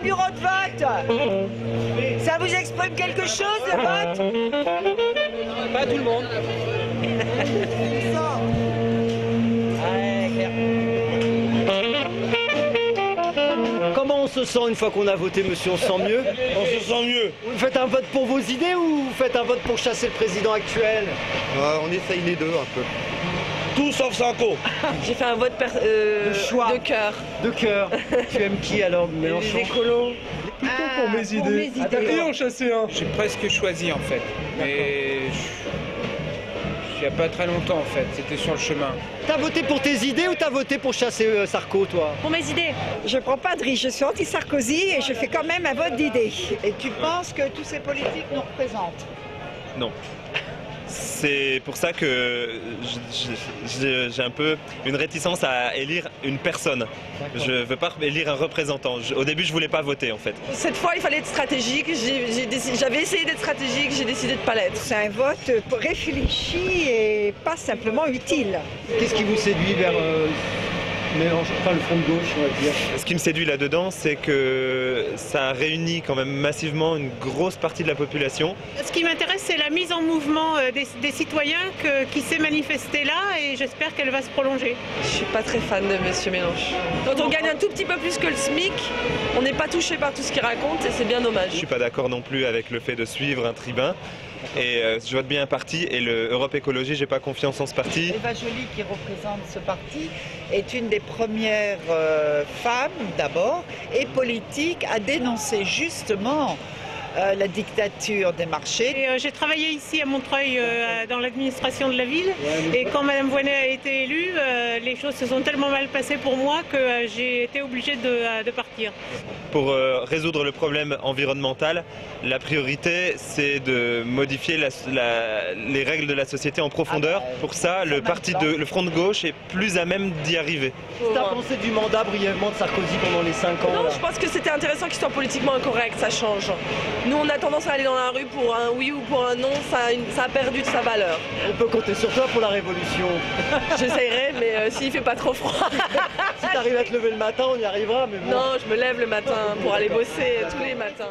bureau de vote. Ça vous exprime quelque chose, le vote? Pas tout le monde. Ouais, clair. Comment on se sent une fois qu'on a voté, monsieur? On se sent mieux? On se sent mieux. Vous faites un vote pour vos idées ou vous faites un vote pour chasser le président actuel? On essaye les deux un peu. Tout sauf Sanko. J'ai fait un vote choix. de cœur. De cœur. Tu aimes qui alors, Mélenchon? Les écolos. Plutôt pour mes idées. Ah, d'accord. en chasser un. J'ai presque choisi en fait, mais il n'y a pas très longtemps en fait, c'était sur le chemin. T'as voté pour tes idées ou t'as voté pour chasser Sarko, toi? Pour mes idées. Je prends pas de risque, je suis anti-Sarkozy et je fais quand même un vote d'idées. Et tu penses que tous ces politiques nous représentent? Non. C'est pour ça que j'ai un peu une réticence à élire une personne. Je ne veux pas élire un représentant. Au début, je ne voulais pas voter en fait. Cette fois, il fallait être stratégique. J'avais essayé d'être stratégique, j'ai décidé de ne pas l'être. C'est un vote réfléchi et pas simplement utile. Qu'est-ce qui vous séduit vers Mélenchon, enfin le front de gauche, on va dire? Ce qui me séduit là-dedans, c'est que ça réunit quand même massivement une grosse partie de la population. Ce qui m'intéresse, c'est la mise en mouvement des citoyens qui s'est manifestée là et j'espère qu'elle va se prolonger. Je suis pas très fan de monsieur Mélenchon. Quand on gagne un tout petit peu plus que le SMIC, on n'est pas touché par tout ce qu'il raconte et c'est bien dommage. Je suis pas d'accord non plus avec le fait de suivre un tribun. Et je vote bien un parti et le Europe Écologie, j'ai pas confiance en ce parti. Eva Joly, qui représente ce parti, est une des premières femmes d'abord et politiques à dénoncer justement la dictature des marchés. J'ai travaillé ici à Montreuil dans l'administration de la ville et quand Mme Voynet a été élue, les choses se sont tellement mal passées pour moi que j'ai été obligée de partir. Pour résoudre le problème environnemental, la priorité c'est de modifier les règles de la société en profondeur. Pour ça, le front de gauche est plus à même d'y arriver. Qu'est-ce que t'as pensé du mandat brièvement de Sarkozy pendant les 5 ans? Non, là je pense que c'était intéressant qu'il soit politiquement incorrect, ça change. Nous, on a tendance à aller dans la rue pour un oui ou pour un non, ça a perdu de sa valeur. On peut compter sur toi pour la révolution. J'essayerai, mais s'il fait pas trop froid. Si t'arrives à te lever le matin, on y arrivera. Mais bon. Non, je me lève le matin pour aller bosser tous les matins.